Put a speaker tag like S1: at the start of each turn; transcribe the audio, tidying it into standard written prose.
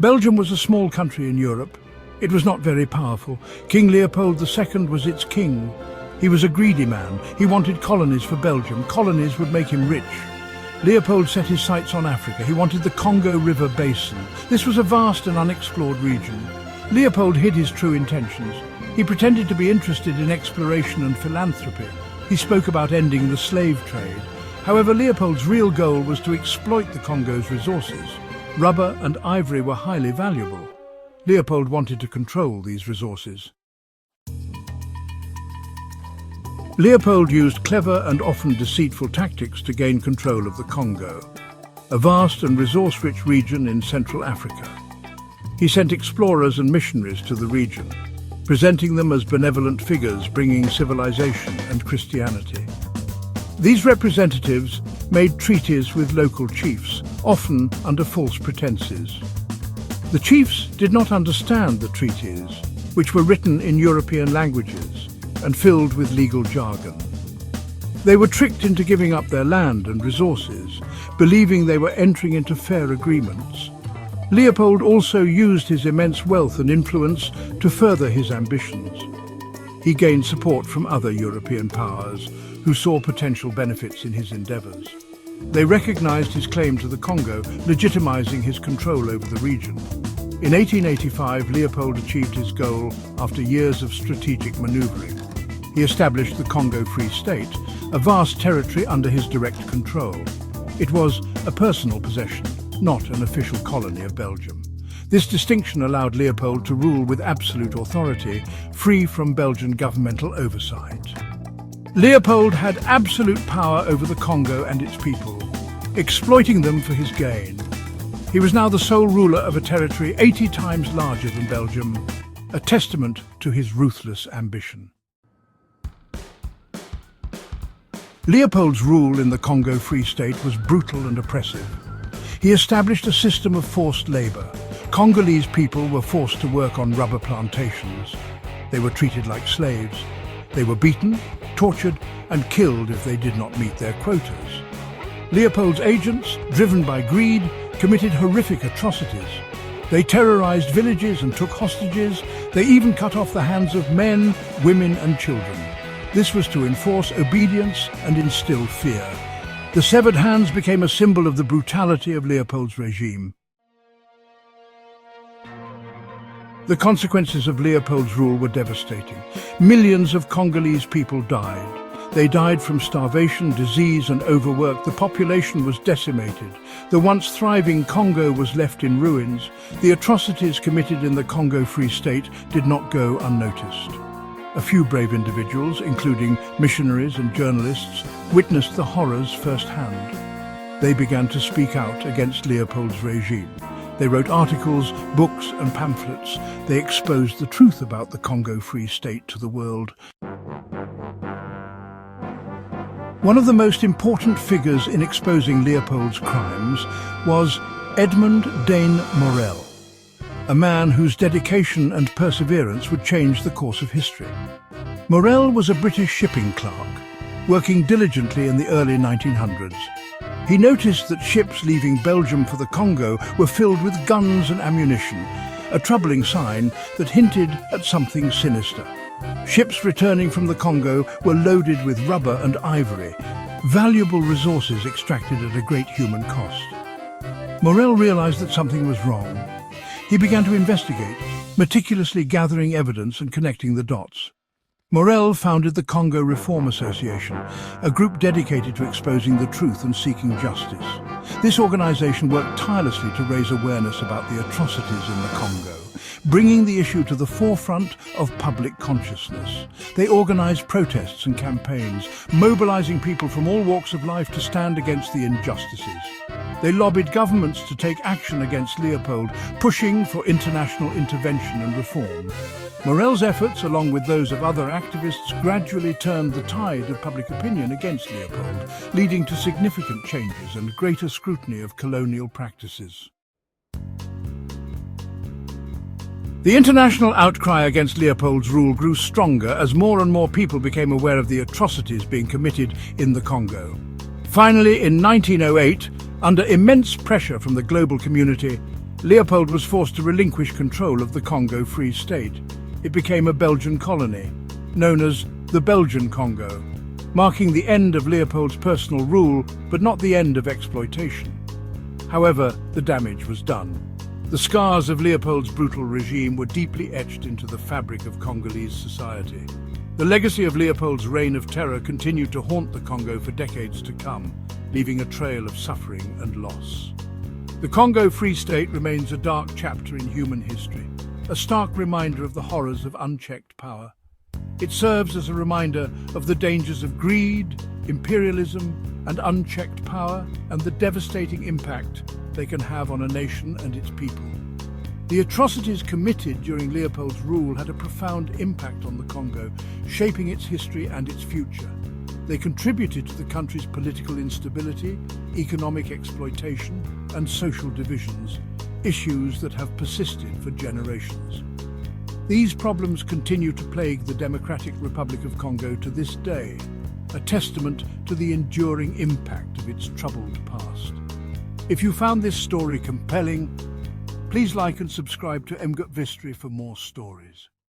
S1: Belgium was a small country in Europe. It was not very powerful. King Leopold II was its king. He was a greedy man. He wanted colonies for Belgium. Colonies would make him rich. Leopold set his sights on Africa. He wanted the Congo River basin. This was a vast and unexplored region. Leopold hid his true intentions. He pretended to be interested in exploration and philanthropy. He spoke about ending the slave trade. However, Leopold's real goal was to exploit the Congo's resources. Rubber and ivory were highly valuable. Leopold wanted to control these resources. Leopold used clever and often deceitful tactics to gain control of the Congo, a vast and resource-rich region in Central Africa. He sent explorers and missionaries to the region, presenting them as benevolent figures bringing civilization and Christianity. These representatives made treaties with local chiefs, often under false pretenses. The chiefs did not understand the treaties, which were written in European languages and filled with legal jargon. They were tricked into giving up their land and resources, believing they were entering into fair agreements. Leopold also used his immense wealth and influence to further his ambitions. He gained support from other European powers who saw potential benefits in his endeavors. They recognized his claim to the Congo, legitimizing his control over the region. In 1885, Leopold achieved his goal after years of strategic maneuvering. He established the Congo Free State, a vast territory under his direct control. It was a personal possession, not an official colony of Belgium. This distinction allowed Leopold to rule with absolute authority, free from Belgian governmental oversight. Leopold had absolute power over the Congo and its people, exploiting them for his gain. He was now the sole ruler of a territory 80 times larger than Belgium, a testament to his ruthless ambition. Leopold's rule in the Congo Free State was brutal and oppressive. He established a system of forced labor. Congolese people were forced to work on rubber plantations. They were treated like slaves. They were beaten, tortured, and killed if they did not meet their quotas. Leopold's agents, driven by greed, committed horrific atrocities. They terrorized villages and took hostages. They even cut off the hands of men, women, and children. This was to enforce obedience and instill fear. The severed hands became a symbol of the brutality of Leopold's regime. The consequences of Leopold's rule were devastating. Millions of Congolese people died. They died from starvation, disease, and overwork. The population was decimated. The once thriving Congo was left in ruins. The atrocities committed in the Congo Free State did not go unnoticed. A few brave individuals, including missionaries and journalists, witnessed the horrors firsthand. They began to speak out against Leopold's regime. They wrote articles, books, and pamphlets. They exposed the truth about the Congo Free State to the world. One of the most important figures in exposing Leopold's crimes was Edmond Dane Morel, a man whose dedication and perseverance would change the course of history. Morel was a British shipping clerk, working diligently in the early 1900s. He noticed that ships leaving Belgium for the Congo were filled with guns and ammunition, a troubling sign that hinted at something sinister. Ships returning from the Congo were loaded with rubber and ivory, valuable resources extracted at a great human cost. Morel realized that something was wrong. He began to investigate, meticulously gathering evidence and connecting the dots. Morel founded the Congo Reform Association, a group dedicated to exposing the truth and seeking justice. This organization worked tirelessly to raise awareness about the atrocities in the Congo, bringing the issue to the forefront of public consciousness. They organized protests and campaigns, mobilizing people from all walks of life to stand against the injustices. They lobbied governments to take action against Leopold, pushing for international intervention and reform. Morel's efforts, along with those of other activists, gradually turned the tide of public opinion against Leopold, leading to significant changes and greater scrutiny of colonial practices. The international outcry against Leopold's rule grew stronger as more and more people became aware of the atrocities being committed in the Congo. Finally, in 1908, under immense pressure from the global community, Leopold was forced to relinquish control of the Congo Free State. It became a Belgian colony, known as the Belgian Congo, marking the end of Leopold's personal rule, but not the end of exploitation. However, the damage was done. The scars of Leopold's brutal regime were deeply etched into the fabric of Congolese society. The legacy of Leopold's reign of terror continued to haunt the Congo for decades to come, leaving a trail of suffering and loss. The Congo Free State remains a dark chapter in human history, a stark reminder of the horrors of unchecked power. It serves as a reminder of the dangers of greed, imperialism, and unchecked power, and the devastating impact they can have on a nation and its people. The atrocities committed during Leopold's rule had a profound impact on the Congo, shaping its history and its future. They contributed to the country's political instability, economic exploitation, and social divisions, issues that have persisted for generations. These problems continue to plague the Democratic Republic of Congo to this day, a testament to the enduring impact of its troubled past. If you found this story compelling, please like and subscribe to emgotvhistory for more stories.